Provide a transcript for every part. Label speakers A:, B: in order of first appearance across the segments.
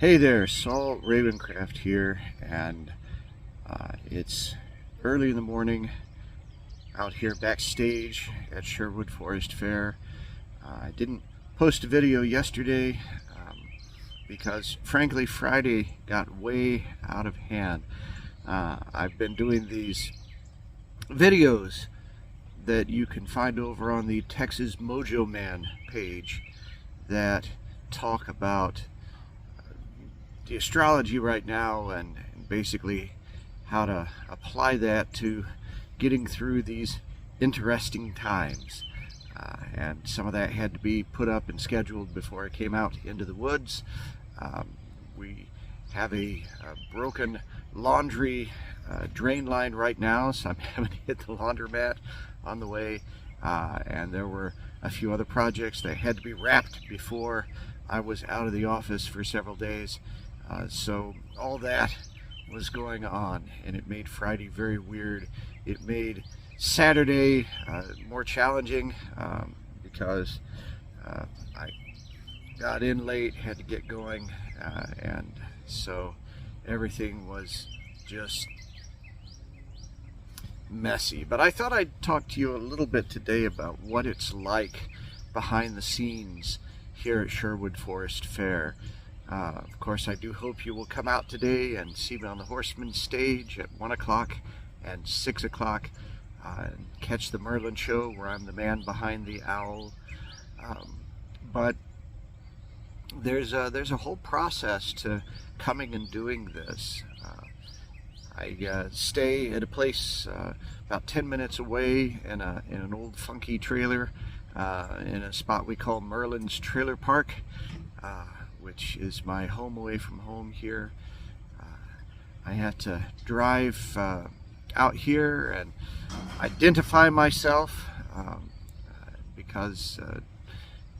A: Hey there, Saul Ravencraft here, and it's early in the morning out here backstage at Sherwood Forest Faire. I didn't post a video yesterday because, frankly, Friday got way out of hand. I've been doing these videos that you can find over on the Texas Mojo Man page that talk about the astrology right now and basically how to apply that to getting through these interesting times. And some of that had to be put up and scheduled before I came out into the woods. We have a broken laundry drain line right now, so I'm having to hit the laundromat on the way. And there were a few other projects that had to be wrapped before I was out of the office for several days. So all that was going on, and it made Friday very weird. It made Saturday more challenging because I got in late, had to get going, and so everything was just messy. But I thought I'd talk to you a little bit today about what it's like behind the scenes here at Sherwood Forest Faire. Of course, I do hope you will come out today and see me on the Horseman stage at 1 o'clock and 6 o'clock and catch the Merlin show where I'm the man behind the owl. But there's a whole process to coming and doing this. I stay at a place about 10 minutes away in an old funky trailer in a spot we call Merlin's Trailer Park, which is my home away from home here. I had to drive out here and identify myself because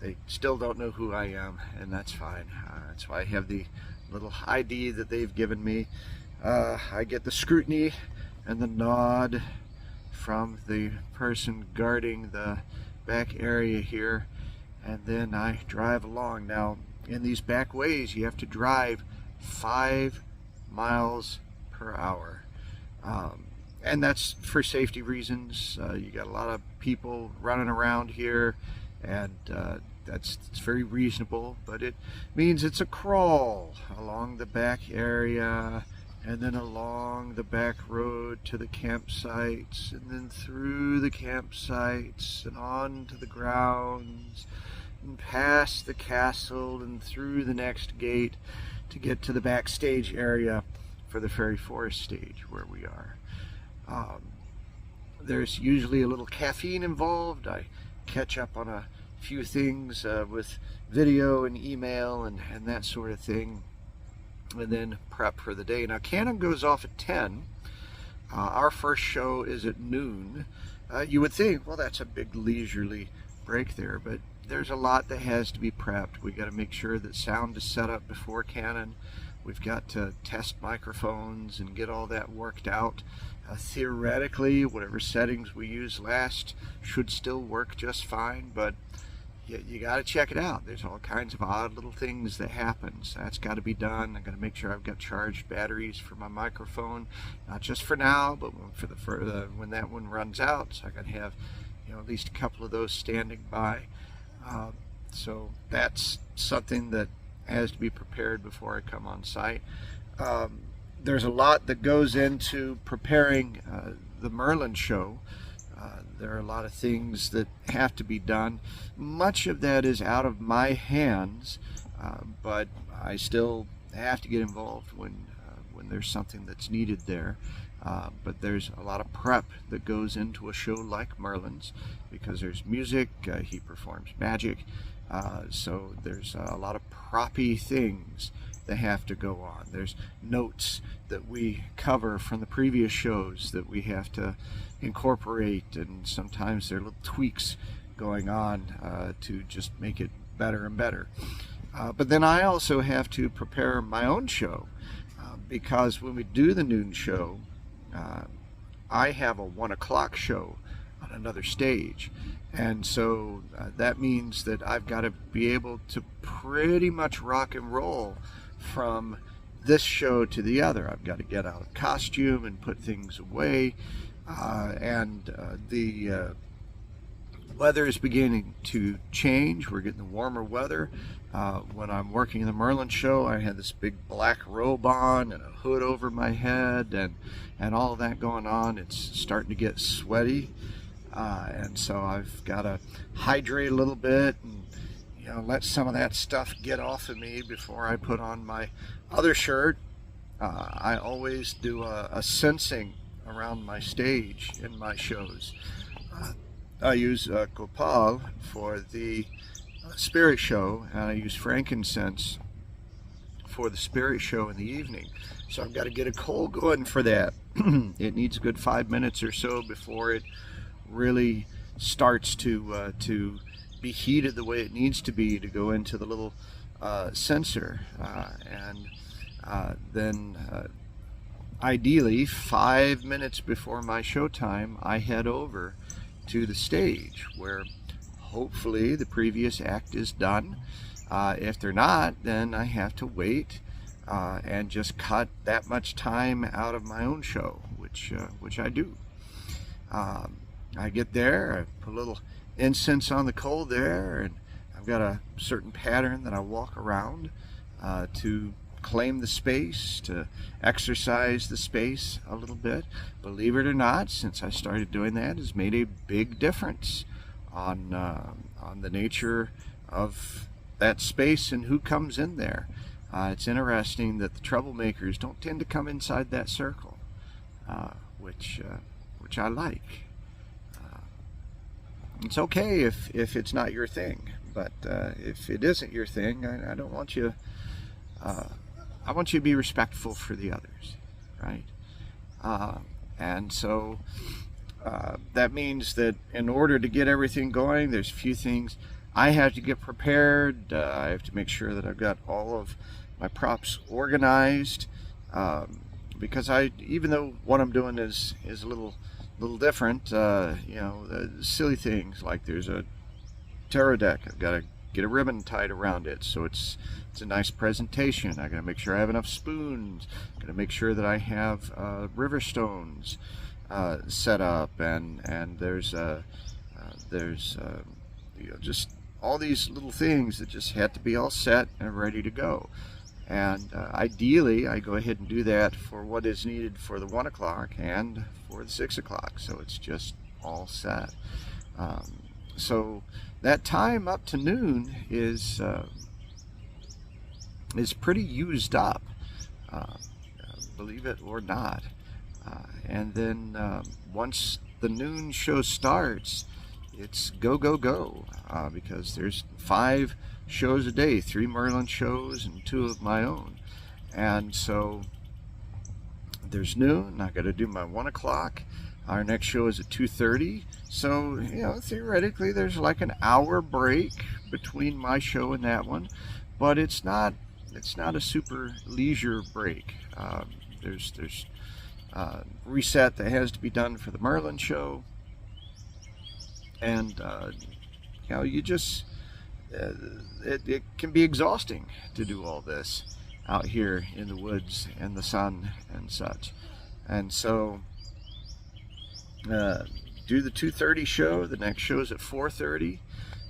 A: they still don't know who I am, and that's fine. That's why I have the little ID that they've given me. I get the scrutiny and the nod from the person guarding the back area here, and then I drive along. Now, in these back ways, you have to drive 5 miles per hour. And that's for safety reasons. You got a lot of people running around here, and it's very reasonable, but it means it's a crawl along the back area, and then along the back road to the campsites, and then through the campsites and on to the grounds, and past the castle and through the next gate to get to the backstage area for the Fairy Forest stage where we are. There's usually a little caffeine involved. I catch up on a few things with video and email and that sort of thing, and then prep for the day. Now, Cannon goes off at 10. Our first show is at noon. You would think, well, that's a big leisurely break there, but there's a lot that has to be prepped. We got to make sure that sound is set up before Cannon. We've got to test microphones and get all that worked out. Theoretically, whatever settings we used last should still work just fine, but you got to check it out. There's all kinds of odd little things that happen, so that's got to be done. I'm going to make sure I've got charged batteries for my microphone, not just for now, but when that one runs out, so I got to have at least a couple of those standing by. So that's something that has to be prepared before I come on site. There's a lot that goes into preparing the Merlin show. There are a lot of things that have to be done. Much of that is out of my hands, but I still have to get involved when there's something that's needed there. But there's a lot of prep that goes into a show like Merlin's because there's music, he performs magic, so there's a lot of proppy things that have to go on. There's notes that we cover from the previous shows that we have to incorporate, and sometimes there are little tweaks going on to just make it better and better. But then I also have to prepare my own show because when we do the noon show, I have a 1 o'clock show on another stage, and so that means that I've got to be able to pretty much rock and roll from this show to the other. I've got to get out of costume and put things away, the weather is beginning to change. We're getting the warmer weather. When I'm working in the Merlin show, I had this big black robe on and a hood over my head and all of that going on. It's starting to get sweaty, and so I've got to hydrate a little bit and let some of that stuff get off of me before I put on my other shirt. I always do a sensing around my stage in my shows. I use copal for the spirit show, and I use frankincense for the spirit show in the evening. So I've got to get a coal going for that. It needs a good 5 minutes or so before it really starts to be heated the way it needs to be to go into the little censer, then ideally 5 minutes before my showtime I head over to the stage where hopefully the previous act is done. If they're not, then I have to wait and just cut that much time out of my own show, which I do. I get there, I put a little incense on the coal there, and I've got a certain pattern that I walk around to claim the space, to exercise the space a little bit. Believe it or not, since I started doing that, has made a big difference on the nature of that space and who comes in there. It's interesting that the troublemakers don't tend to come inside that circle, which I like. It's okay if it's not your thing, but if it isn't your thing, I don't want you. I want you to be respectful for the others, right? And so that means that in order to get everything going, there's a few things I have to get prepared. I have to make sure that I've got all of my props organized, because even though what I'm doing is a little different, silly things like there's a tarot deck. I've got to get a ribbon tied around it so it's a nice presentation. I got to make sure I have enough spoons. Got to make sure that I have river stones set up, and there's just all these little things that just had to be all set and ready to go. And ideally, I go ahead and do that for what is needed for the 1 o'clock and for the 6 o'clock, so it's just all set. So that time up to noon is pretty used up, believe it or not. And then once the noon show starts, it's go, go, go, because there's 5 shows a day, 3 Merlin shows and 2 of my own. And so there's noon, I got to do my 1 o'clock. Our next show is at 2:30. So, theoretically there's like an hour break between my show and that one, but it's not a super leisure break. There's reset that has to be done for the Merlin show, and you just it can be exhausting to do all this out here in the woods and the sun and such. And so do the 2:30 show. The next show is at 4:30,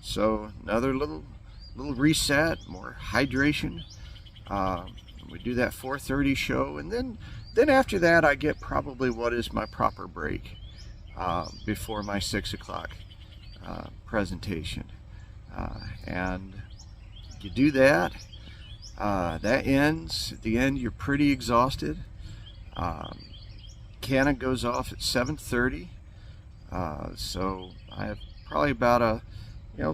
A: so another little reset, more hydration. We do that 4:30 show, and then after that I get probably what is my proper break before my 6 o'clock presentation. And you do that, that ends. At the end you're pretty exhausted. Cannon goes off at 7:30, so I have probably about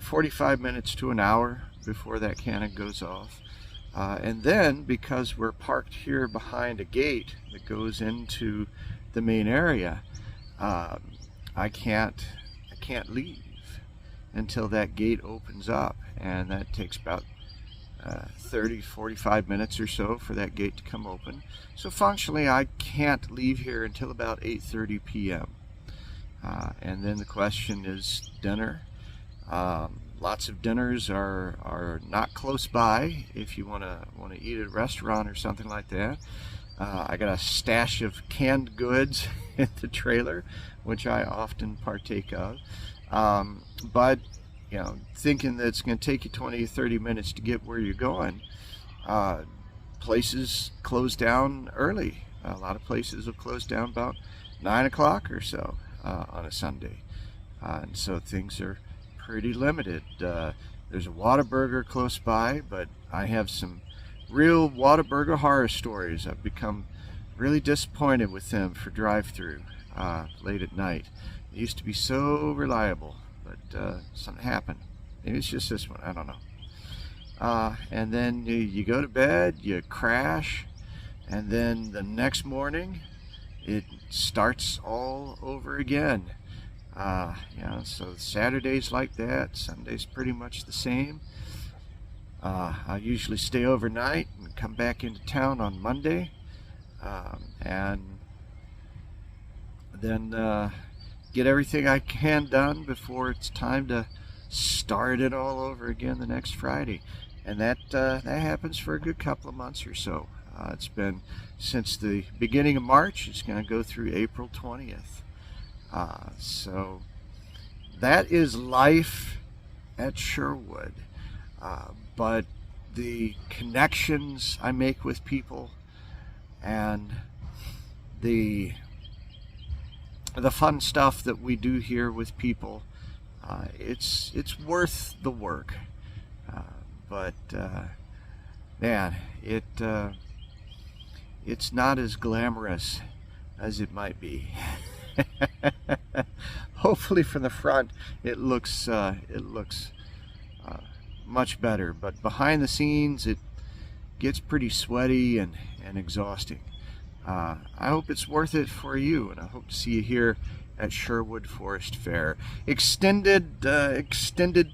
A: 45 minutes to an hour before that cannon goes off. And then, because we're parked here behind a gate that goes into the main area, I can't leave until that gate opens up, and that takes about 30-45 minutes or so for that gate to come open. So functionally I can't leave here until about 8:30 p.m. And then the question is dinner. Lots of dinners are not close by if you want to eat at a restaurant or something like that. I got a stash of canned goods in the trailer, which I often partake of. But you know, thinking that it's going to take you 20 or 30 minutes to get where you're going, places close down early. A lot of places will close down about 9 o'clock or so on a Sunday. And so things are pretty limited. There's a Whataburger close by, but I have some real Whataburger horror stories. I've become really disappointed with them for drive-through late at night. They used to be so reliable, but something happened. Maybe it's just this one, I don't know. And then you go to bed, you crash, and then the next morning it starts all over again. So Saturday's like that, Sunday's pretty much the same. I usually stay overnight and come back into town on Monday, and then get everything I can done before it's time to start it all over again the next Friday. And that happens for a good couple of months or so. It's been since the beginning of March. It's going to go through April 20th. So that is life at Sherwood. But the connections I make with people and the fun stuff that we do here with people, it's worth the work. But man, it's not as glamorous as it might be. Hopefully from the front it looks much better, but behind the scenes it gets pretty sweaty and exhausting. I hope it's worth it for you, and I hope to see you here at Sherwood Forest Faire. Extended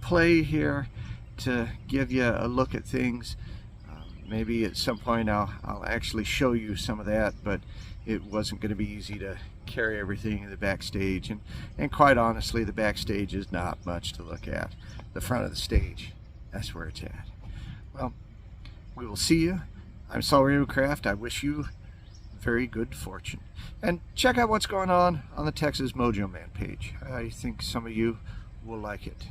A: play here to give you a look at things. Maybe at some point I'll actually show you some of that, but it wasn't going to be easy to carry everything in the backstage, and quite honestly, the backstage is not much to look at. The front of the stage, that's where it's at. Well, we will see you. I'm Saul Raymond. I wish you very good fortune. And check out what's going on the Texas Mojo Man page. I think some of you will like it.